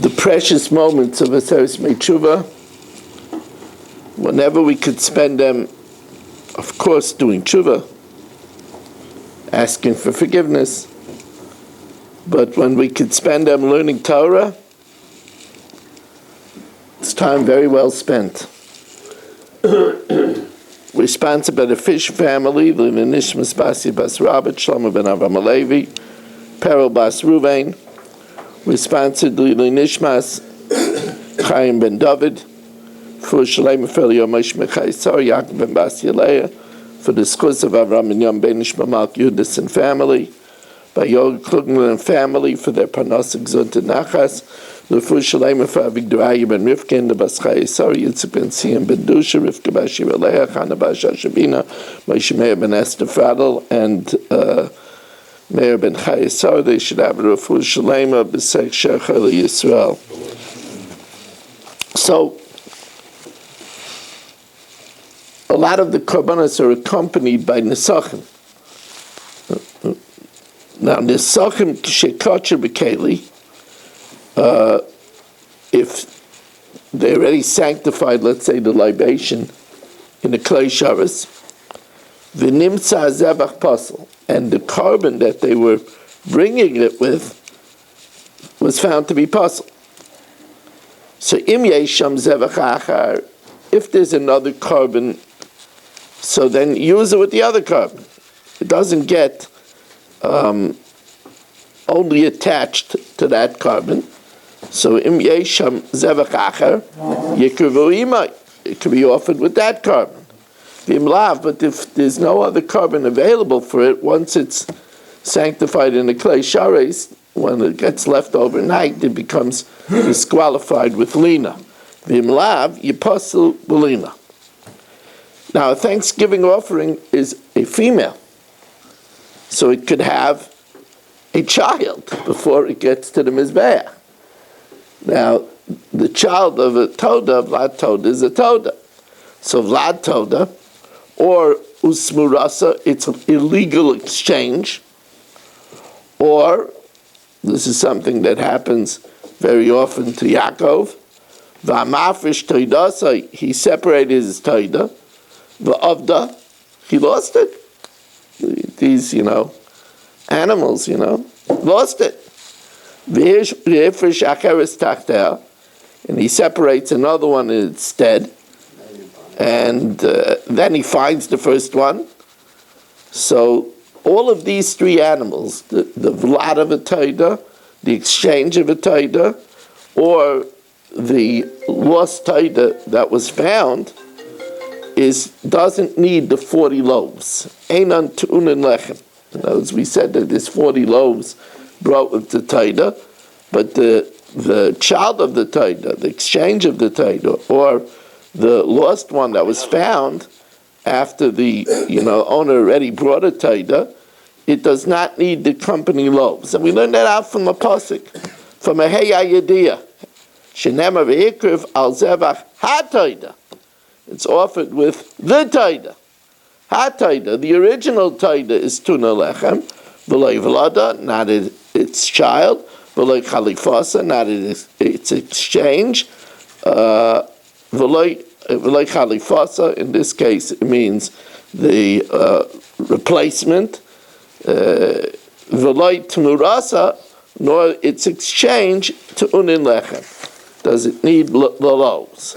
the precious moments of Aseres Meitshuva, whenever we could spend them, of course, doing tshuva, asking for forgiveness, but when we could spend them learning Torah, it's time very well spent. We're sponsored by the Fish family, the Nishmas Basi Bas Rabbat, Shlomo ben Avram Alevi, Perel Bas Ruvain. We're sponsored by the Nishmas Chaim ben David, for Shalem Fel Yomis Mechaisar, Yaakov ben Bas Yeleah, for the schools of Avram and Yom ben Ishmael Yudis and family, by Yoel Klugman and family for their Parnas Gzut and Nachas, the for Shalem for Avigdor ben Rivkin, the Bas Chaisar, Yitzhak ben Siyam ben Dusha, Rivka Bas Yeleah, Chana Bas Shabina, Moshe Meir ben Esther Fadel, and Meir ben Chaisar. They should have a Refu Shalem of B'Sek Shecha Yisrael. So, a lot of the korbanos are accompanied by nesachim. Now, nesachim shekotcher b'keli, if they already sanctified, let's say, the libation in the klei shabbos, v'nimtza zevach pasel, and the carbon that they were bringing it with was found to be pasel. So, im yesham zevach achar, if there's another carbon, so then use it with the other carbon. It doesn't get only attached to that carbon. So im yesham zevach acher yekruvu imay, it can be offered with that carbon. V'im lav, but if there's no other carbon available for it, once it's sanctified in the klei shares, when it gets left overnight, it becomes disqualified with lina. V'im lav yipasul b'lina. Now, a Thanksgiving offering is a female, so it could have a child before it gets to the Mizbeach. Now, the child of a Toda, Vlad Toda, is a Toda. So Vlad Toda, or Usmurasa, it's an illegal exchange, or, this is something that happens very often to Yaakov, V'amafresh Toidasa, he separated his Toda, V'avda, he lost it. These, animals, lost it. V'hifresh acheres tachtea, and he separates another one instead, and then he finds the first one. So all of these three animals, the vlad of a taida, the exchange of a taida, or the lost taida that was found, doesn't need the 40 loaves. Einan tu'unin lechem. In other words, we said that there's 40 loaves brought with the taida, but the child of the taida, the exchange of the taida, or the lost one that was found after the owner already brought a taida, it does not need the company loaves. And we learned that out from a pasuk, from a heya yediyah, shenema v'ikriv al zevach ha-taida. It's offered with the taida. Ha-taida, the original taida is tuna lechem, v'loi vlada, not its child, v'loi chalifasa, not its exchange, v'loi chalifasa, in this case it means the replacement, v'loi tmurasa, nor its exchange to unin lechem. Does it need the loaves?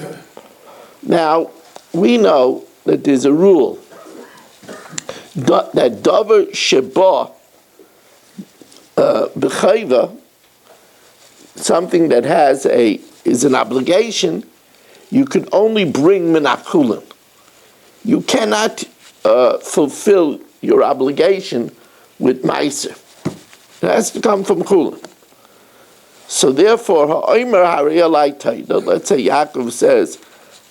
Now, we know that there's a rule that davar sheba b'chayva, something that is an obligation, you can only bring menachulin. You cannot fulfill your obligation with meiser. It has to come from chulin. So therefore, let's say Yaakov says,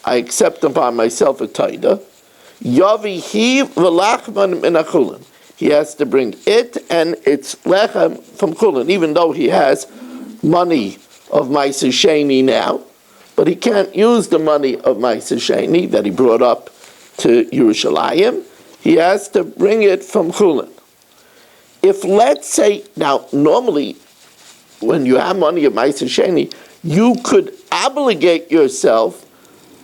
I accept upon myself a taida. Yavihi v'lachman min achulin. He has to bring it and its lechem from chulin, even though he has money of Ma'aser Sheni now, but he can't use the money of Ma'aser Sheni that he brought up to Yerushalayim. He has to bring it from chulin. If, let's say, now normally when you have money of Ma'aser Sheni, you could obligate yourself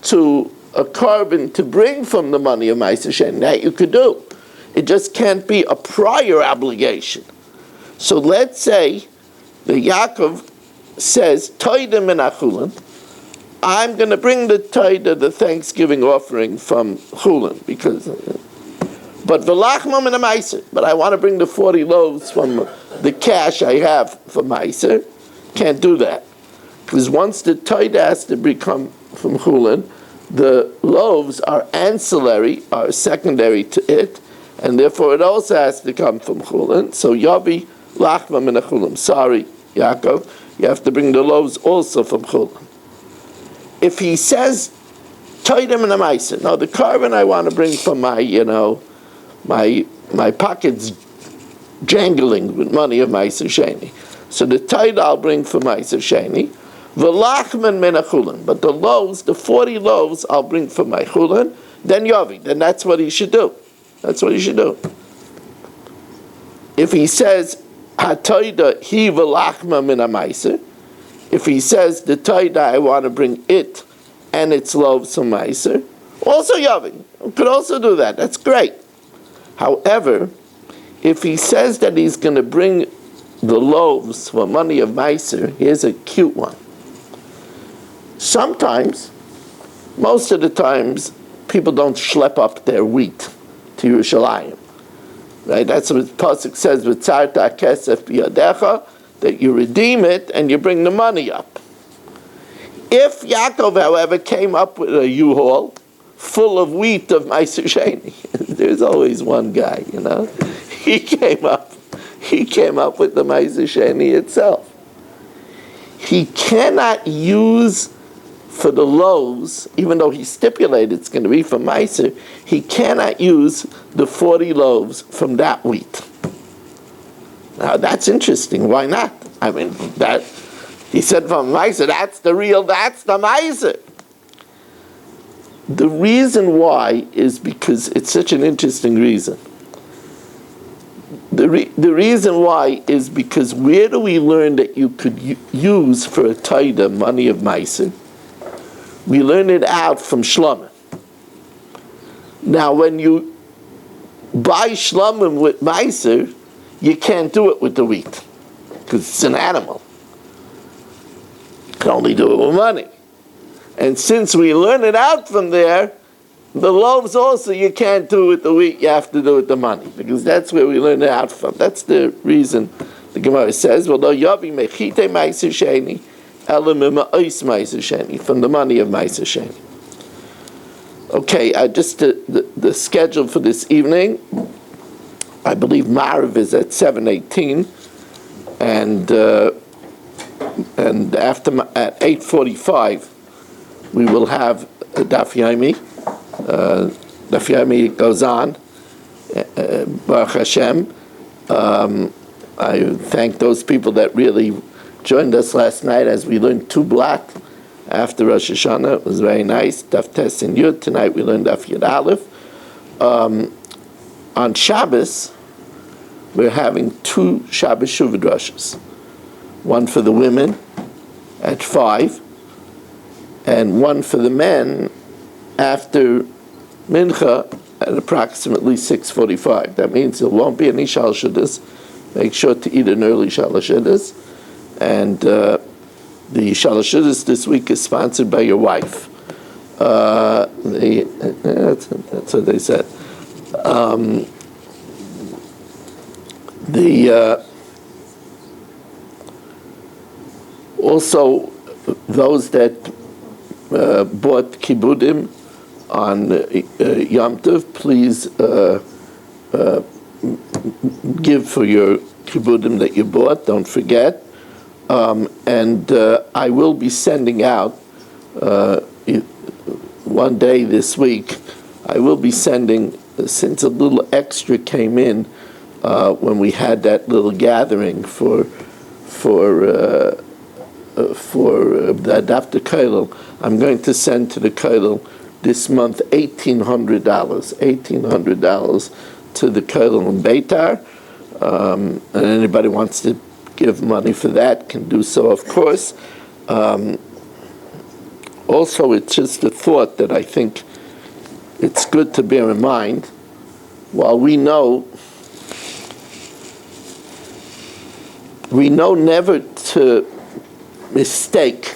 to a carbon to bring from the money of Ma'aser Sheni. That you could do. It just can't be a prior obligation. So let's say the Yaakov says, Toida Menachulin, I'm going to bring the Toida, the Thanksgiving offering from Chulin, but V'lachma min Ma'aser, but I want to bring the 40 loaves from the cash I have for Ma'aser. Can't do that. Because once the Toida has to become from Chulin, the loaves are ancillary, are secondary to it, and therefore it also has to come from Chulin. So Yavi lachma min Chulin. Sorry, Yaakov, you have to bring the loaves also from Chulin. If he says Toida min Ma'aser, no, the carbon I want to bring from my, my pockets jangling with money of Ma'aser Sheni. So the Toida I'll bring for Ma'aser Sheni. V'lachman min Chulin, but the loaves, the 40 loaves, I'll bring for my Chulin. Then Yavi, then that's what he should do. That's what he should do. If he says HaToida hi v'lachma min Ma'aser, if he says the Toida I want to bring it and its loaves from Ma'aser, also Yavi could also do that. That's great. However, if he says that he's going to bring the loaves for money of Ma'aser, here's a cute one. Sometimes, most of the times, people don't schlep up their wheat to Yerushalayim. Right? That's what the pasuk says, "V'tzarta kesef biyadecha," that you redeem it and you bring the money up. If Yaakov, however, came up with a U-Haul full of wheat of Ma'aser Sheni, there's always one guy, he came up with the Ma'aser Sheni itself. He cannot use for the loaves, even though he stipulated it's going to be from Ma'aser, he cannot use the 40 loaves from that wheat. Now that's interesting. Why not? I mean, that he said from Ma'aser, that's the Ma'aser. The reason why is because it's such an interesting reason. The reason why is because where do we learn that you could use for a Toida money of Ma'aser? We learn it out from Shlomim. Now, when you buy Shlomim with Ma'aser, you can't do it with the wheat because it's an animal. You can only do it with money. And since we learn it out from there, the loaves also you can't do with the wheat, you have to do with the money, because that's where we learn it out from. That's the reason the Gemara says, well, Yavi mechite Ma'aser Sheni, elam ma'os Ma'aser Sheni, from the money of Ma'aser Sheni. Okay, just the schedule for this evening, I believe Marav is at 7:18, and after at 8:45 we will have Daf Yomi. Daf Yomi goes on. Baruch Hashem. I thank those people that really joined us last night as we learned two blat after Rosh Hashanah. It was very nice. Daf Tes and Yud. Tonight we learned Daf Yud Aleph. On Shabbos, we're having two Shabbos Shuvah drushes. One for the women at 5, and one for the men after Mincha at approximately 6:45. That means there won't be any Shalshadas. Make sure to eat an early Shalshadas. And the Shalshadas this week is sponsored by your wife. That's what they said. Also, those that bought kibudim on Yom Tov, please give for your kibudim that you bought. Don't forget. And I will be sending out one day this week. I will be sending, since a little extra came in when we had that little gathering for the Daftar Kollel, I'm going to send to the Kollel this month $1,800 to the Kollel in Beitar, and anybody wants to give money for that can do so, of course. Also, it's just a thought that I think it's good to bear in mind. While we know never to mistake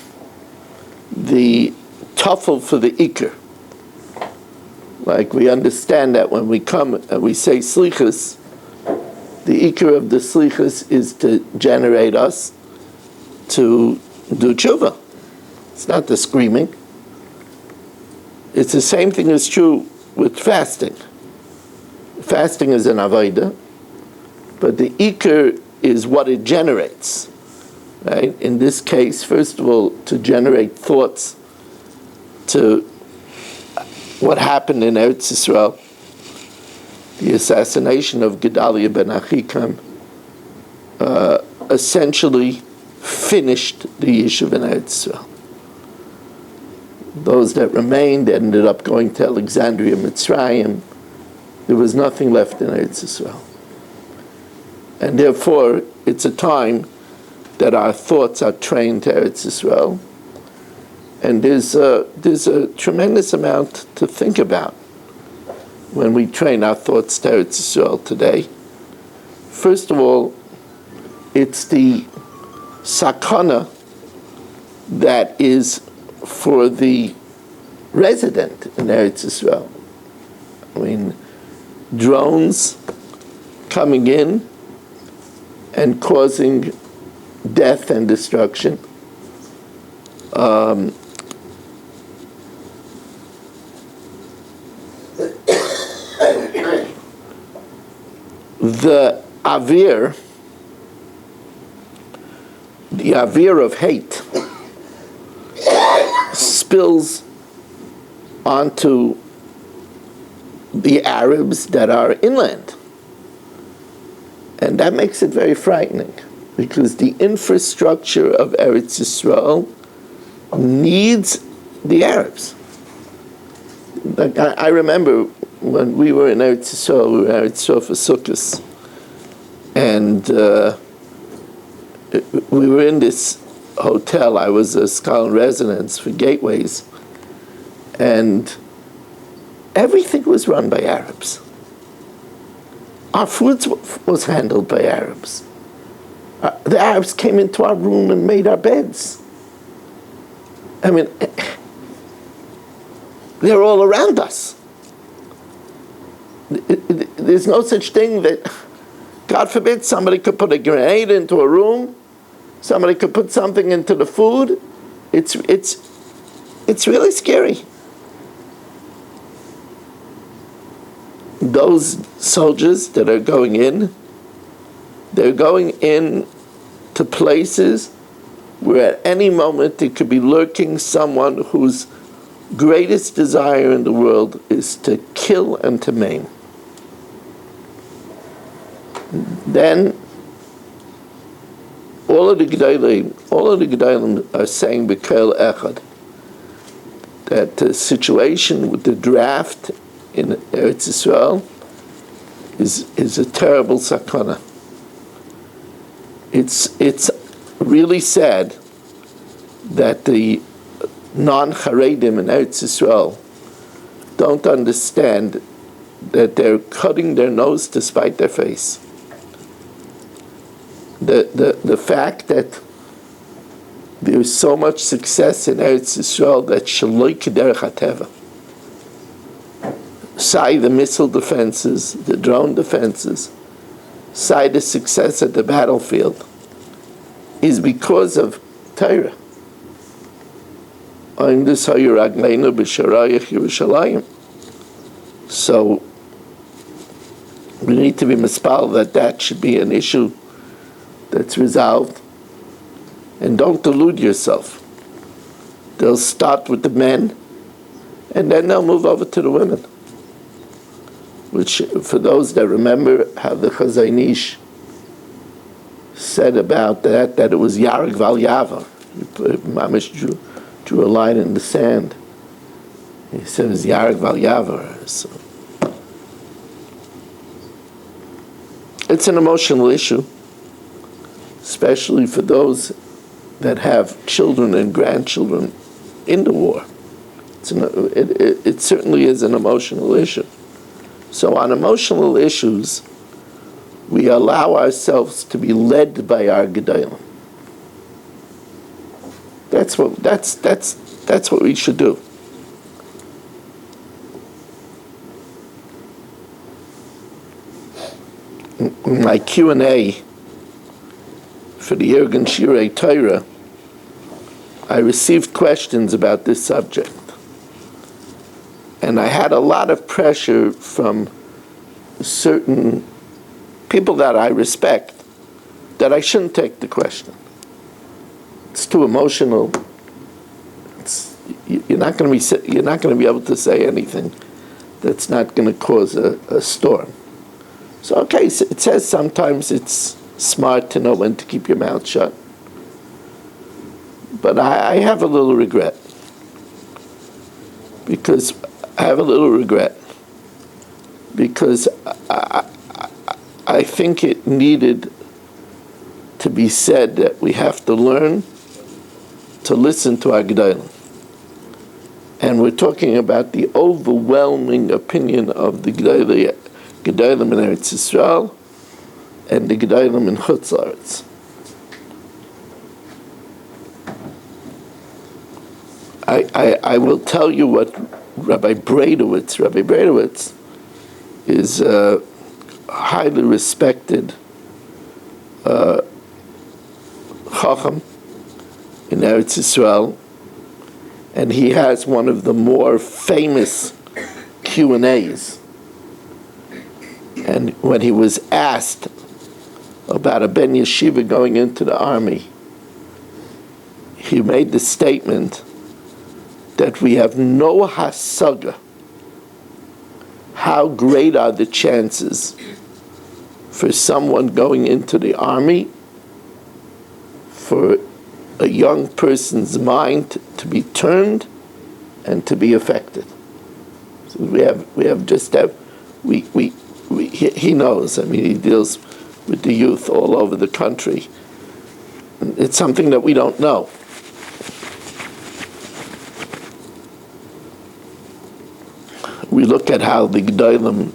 the tuffle for the ikr. Like we understand that when we come and we say slichus, the ikr of the slichus is to generate us to do tshuva. It's not the screaming. It's the same thing is true with fasting. Fasting is an avodah, but the ikr is what it generates. Right? In this case, first of all, to generate thoughts to what happened in Eretz Yisrael, the assassination of Gedalia ben Achikam, essentially finished the Yishuv in Eretz Yisrael. Those that remained ended up going to Alexandria, Mitzrayim. There was nothing left in Eretz Yisrael. And therefore, it's a time that our thoughts are trained to Eretz Yisrael. And there's a tremendous amount to think about when we train our thoughts to Eretz Yisrael today. First of all, it's the sakana that is for the resident in Eretz Yisrael. I mean, drones coming in and causing death and destruction. The avir of hate spills onto the Arabs that are inland. And that makes it very frightening, because the infrastructure of Eretz Yisrael needs the Arabs. Like I remember when we were in Eretz Yisrael, we were in Eretz Yisrael for Sukkot, and we were in this hotel. I was a scholar in residence for Gateways, and everything was run by Arabs. Our food was handled by Arabs. The Arabs came into our room and made our beds. I mean, they're all around us. There's no such thing that, God forbid, somebody could put a grenade into a room, somebody could put something into the food. It's really scary. Those soldiers that are going in, they're going in to places where at any moment there could be lurking someone whose greatest desire in the world is to kill and to maim. Then all of the Gedalim are saying B'Kel Echad that the situation with the draft in Eretz Yisrael is a terrible sakana. It's really sad that the non-Haredim in Eretz Yisrael don't understand that they're cutting their nose to spite their face. The fact that there's so much success in Eretz Yisrael that shaloi k'derech hateva. Say the missile defenses, the drone defenses, say the success at the battlefield, is because of Torah. So we need to be mispal that should be an issue that's resolved. And don't delude yourself. They'll start with the men, and then they'll move over to the women. Which, for those that remember how the Chazon Ish said about that it was Yarek Val Yavar. Mamish drew a line in the sand. He said it was Yarek Val Yavar. So it's an emotional issue. especially for those that have children and grandchildren in the war. It certainly is an emotional issue. So on emotional issues, we allow ourselves to be led by our Gedalim. That's what we should do. In my Q&A for the Irgun Shirei Torah, I received questions about this subject. And I had a lot of pressure from certain people that I respect that I shouldn't take the question. It's too emotional. You're not going to be able to say anything that's not going to cause a storm. So, okay, so it says sometimes it's smart to know when to keep your mouth shut. But I have a little regret. Because I think it needed to be said that we have to learn to listen to our Gedalim. And we're talking about the overwhelming opinion of the Gedalim in Eretz Yisrael and the Gedalim in Chutz La'aretz. I will tell you what Rabbi Breidowitz is a highly respected Chacham in Eretz Yisrael, and he has one of the more famous Q&As. And when he was asked about a ben yeshiva going into the army, he made the statement that we have no hasaga. How great are the chances for someone going into the army, for a young person's mind to be turned and to be affected? So he knows. I mean, he deals with the youth all over the country. It's something that we don't know. We look at how the Gedalim,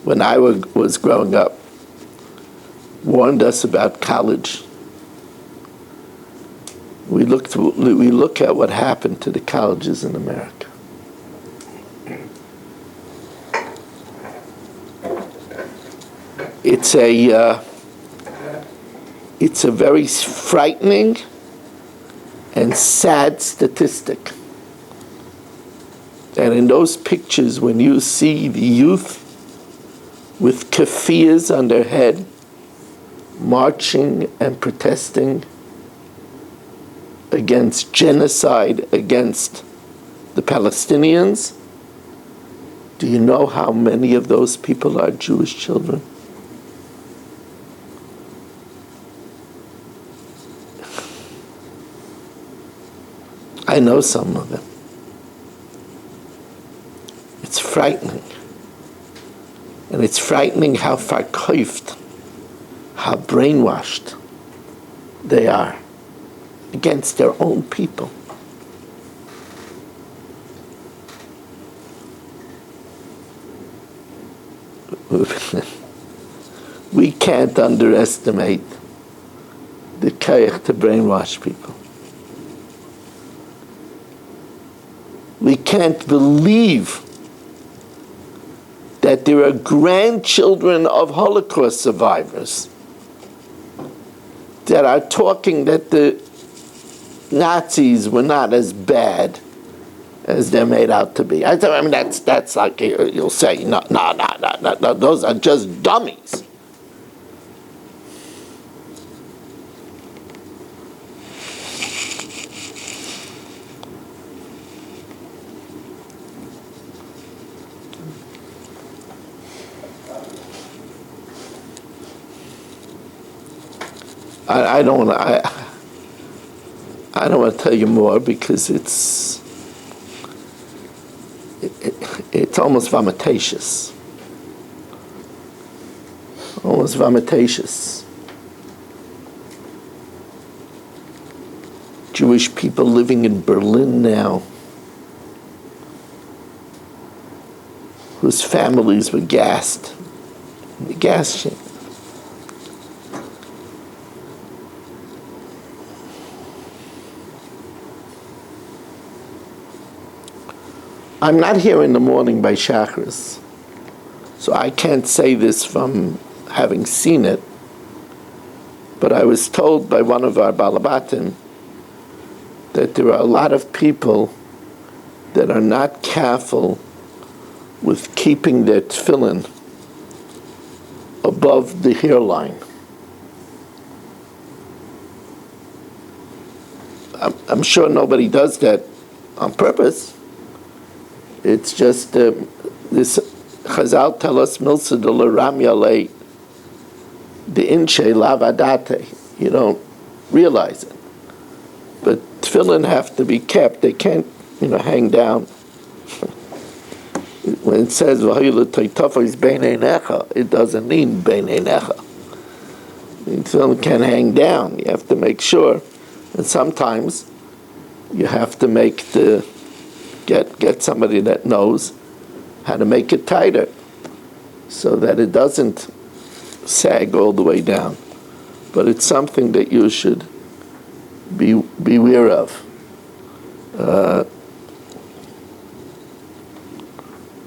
when I was growing up, warned us about college. We look at what happened to the colleges in America. It's a very frightening and sad statistic. And in those pictures, when you see the youth with keffiyahs on their head, marching and protesting against genocide against the Palestinians, do you know how many of those people are Jewish children? I know some of them. It's frightening. And it's frightening how verkauft, how brainwashed they are against their own people. We can't underestimate the koyach to brainwash people. We can't believe that there are grandchildren of Holocaust survivors that are talking that the Nazis were not as bad as they're made out to be. I mean, that's like you'll say, no, those are just dummies. I don't want to tell you more because it's almost vomitatious. Almost vomitatious. Jewish people living in Berlin now, whose families were gassed in the gas chamber. I'm not here in the morning by Shachris, so I can't say this from having seen it, but I was told by one of our Balabatim that there are a lot of people that are not careful with keeping their tefillin above the hairline. I'm sure nobody does that on purpose. It's just this Chazal tell us milsa de l'ram yalei the inche lavadate. You don't realize it, but tefillin have to be kept. They can't, hang down. When it says v'hayil toitafos beinei necha, it doesn't mean beinei necha. The tefillin can hang down. You have to make sure, and sometimes you have to make get somebody that knows how to make it tighter so that it doesn't sag all the way down. But it's something that you should be aware of.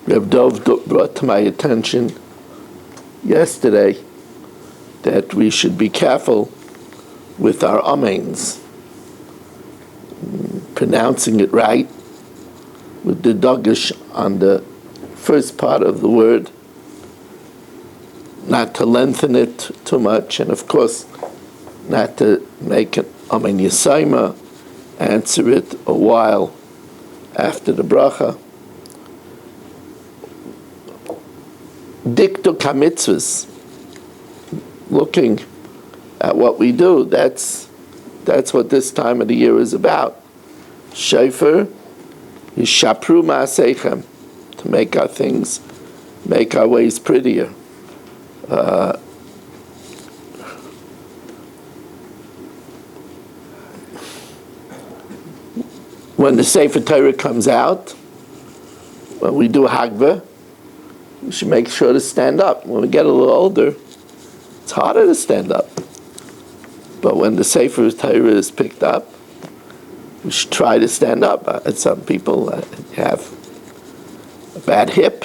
Reb Dov brought to my attention yesterday that we should be careful with our amens, pronouncing it right, with the dagesh on the first part of the word, not to lengthen it too much, and of course, not to make it amen yisayma, answer it a while after the bracha. Diktuk hamitzvos, looking at what we do, that's what this time of the year is about. Shofar, Yishapru ma'aseichem, to make our things, make our ways prettier. When the Sefer Torah comes out, when we do Hagvah, we should make sure to stand up. When we get a little older, it's harder to stand up. But when the Sefer Torah is picked up, we should try to stand up. Some people have a bad hip.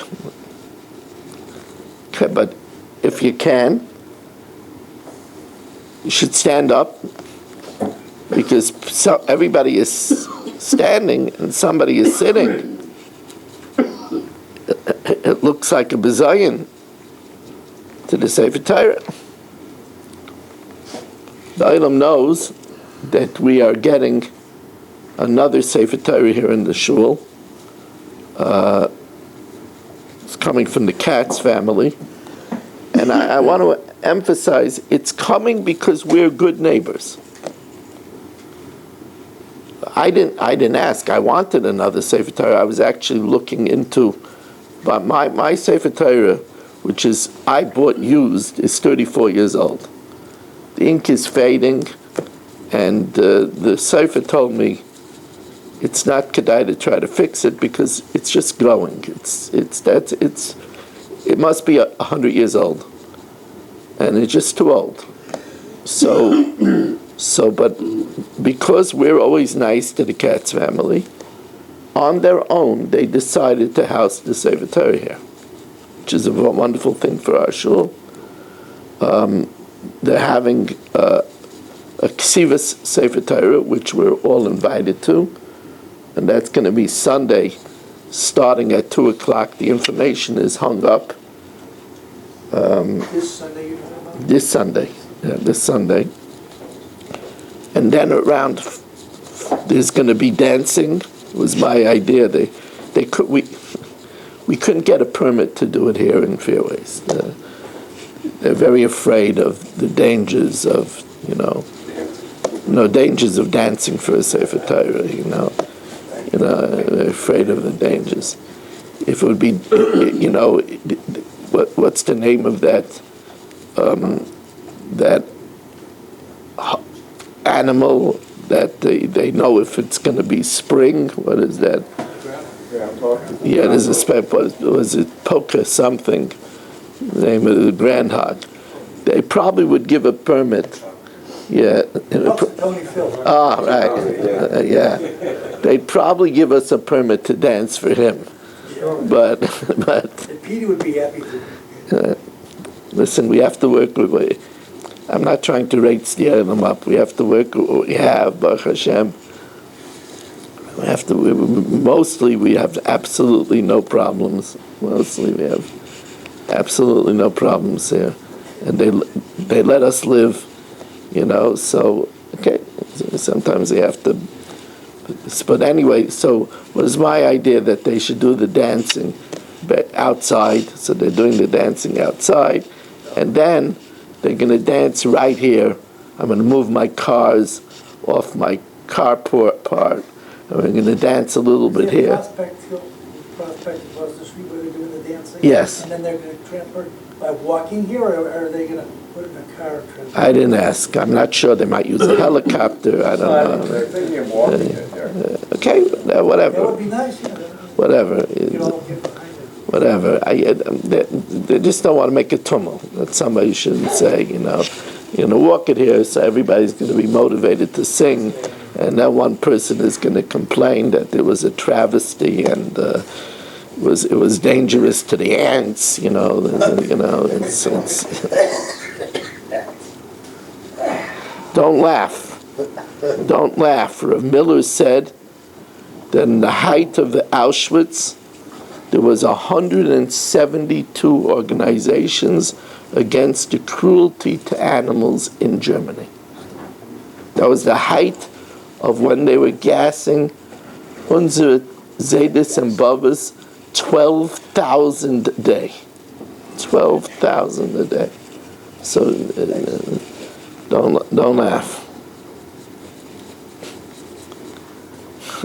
Okay, but if you can, you should stand up, because everybody is standing and somebody is sitting. It looks like a bizayon to the Sefer Torah. The Olam knows that we are getting another Sefer Torah here in the shul. It's coming from the Katz family. And I want to emphasize, it's coming because we're good neighbors. I didn't ask. I wanted another Sefer Torah. I was actually looking into, but my Sefer Torah, which is I bought used, is 34 years old. The ink is fading, and the Sefer told me it's not kedai to try to fix it because it's just growing. It must be 100 years old, and it's just too old. But because we're always nice to the Katz family, on their own they decided to house the Sefer Torah here, which is a wonderful thing for our shul. They're having a Ksivas Sefer Torah, which we're all invited to, and that's going to be Sunday, starting at 2 o'clock. The information is hung up. This Sunday you're talking about? This Sunday. Yeah, this Sunday. And then around, there's going to be dancing. It was my idea. We couldn't get a permit to do it here in Fairways. They're very afraid of the dangers of, dangers of dancing for a Sefer Torah, they're afraid of the dangers. If it would be, what's the name of that animal that they know if it's going to be spring. What is that? Yeah, there's a was it Poker something, the name of the groundhog. They probably would give a permit. Yeah. Tony Phil. Right? Ah, right. Yeah. They'd probably give us a permit to dance for him. Sure. But Peter would be happy to. Listen, we have to work with. I'm not trying to steer them up. We have to work with what we have, Baruch Hashem. Mostly we have absolutely no problems. Mostly we have absolutely no problems here, and they let us live, So okay, sometimes they have to. But anyway, so what is my idea that they should do the dancing outside? So they're doing the dancing outside, and then they're going to dance right here. I'm going to move my cars off my carport part. And we're going to dance a little bit here. Prospect across the street where they're doing the dancing? Yes. And then they're going to transport by walking here, or are they going to put it in a car? I didn't ask. I'm not sure. They might use a helicopter. I don't know. They're thinking of walking it there. Okay, whatever. That would be nice. Whatever. You all get behind it. Whatever. They just don't want to make a tumult. That somebody shouldn't say, walk it here, so everybody's going to be motivated to sing. And then one person is going to complain that there was a travesty and it was dangerous to the ants. Don't laugh. Don't laugh. Rav Miller said that in the height of the Auschwitz, there was 172 organizations against the cruelty to animals in Germany. That was the height of when they were gassing unsere Zedis and Bavas 12,000 a day. 12,000 a day. So don't laugh.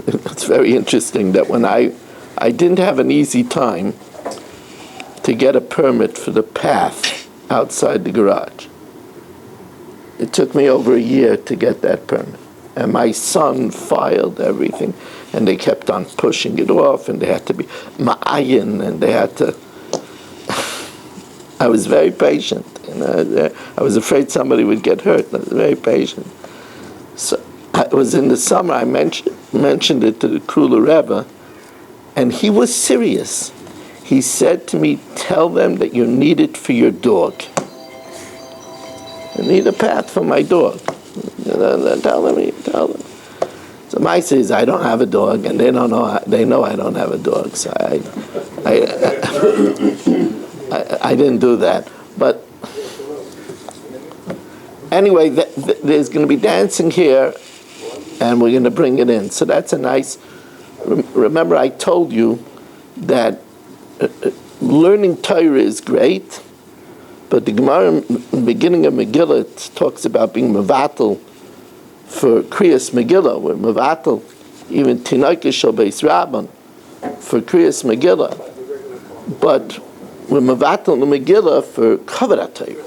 It's very interesting that when I didn't have an easy time to get a permit for the path outside the garage. It took me over a year to get that permit. And my son filed everything, and they kept on pushing it off, and they had to be ma'ayin, and they had to. I was very patient. I was afraid somebody would get hurt. I was very patient. So it was in the summer. I mentioned it to the Kruler Rebbe, and he was serious. He said to me, "Tell them that you need it for your dog. I need a path for my dog." Tell them. So my says I don't have a dog, and they don't know. They know I don't have a dog, so I didn't do that. But anyway, there's going to be dancing here, and we're going to bring it in. So that's a nice. Remember, I told you that learning Torah is great. But the Gemara in the beginning of Megillah talks about being mevatel for Kriyas Megillah. We're mevatel, even Tinoike Shel Beis Rabban, for Kriyas Megillah. But we're mevatel the Megillah for Kavod Torah,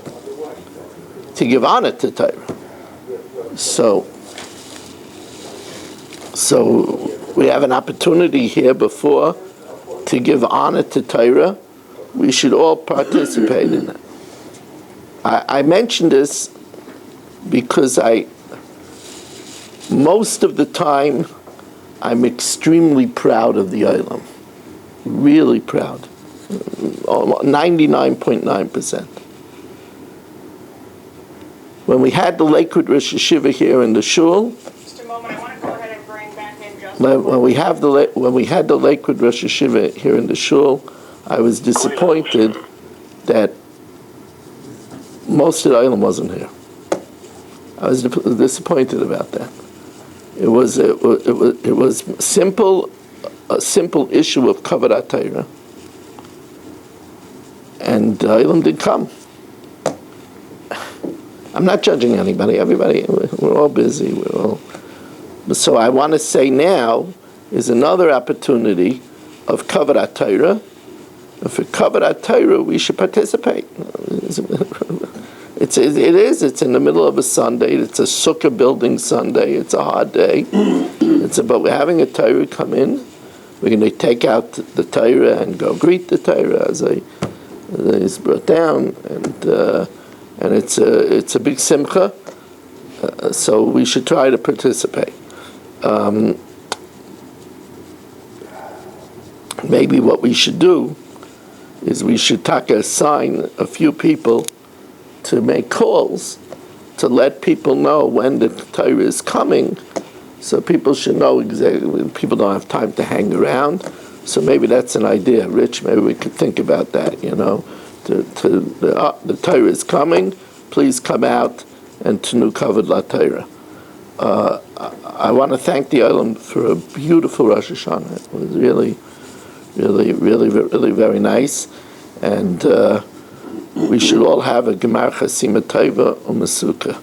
to give honor to Torah. So we have an opportunity here before to give honor to Torah. We should all participate in it. I mention this because most of the time, I'm extremely proud of the Olam. Really proud. 99.9%. When we had the Lakewood Rosh Hashiva here in the shul, Just a moment, I want to go ahead and bring back in just when we had the Lakewood Rosh Hashiva here in the shul, I was disappointed that most of the Olam wasn't here. I was disappointed about that. It was a simple issue of Kavod Torah, and the Olam did come. I'm not judging anybody. Everybody, we're all busy. So I want to say now is another opportunity of Kavod Torah. For Kavod Torah, we should participate. It is. It's in the middle of a Sunday. It's a sukkah building Sunday. It's a hard day. But we're having a Torah come in. We're going to take out the Torah and go greet the Torah as it's brought down, and it's a big simcha. So we should try to participate. Maybe what we should do is we should assign a few people to make calls to let people know when the Torah is coming, so people should know exactly. People don't have time to hang around, so maybe that's an idea. Rich, maybe we could think about that. The Torah is coming. Please come out and to new covered la Torah. I want to thank the Olam for a beautiful Rosh Hashanah. It was really, really, really, really very nice, and we should all have a Gemar Chasima Tova U'Masuka.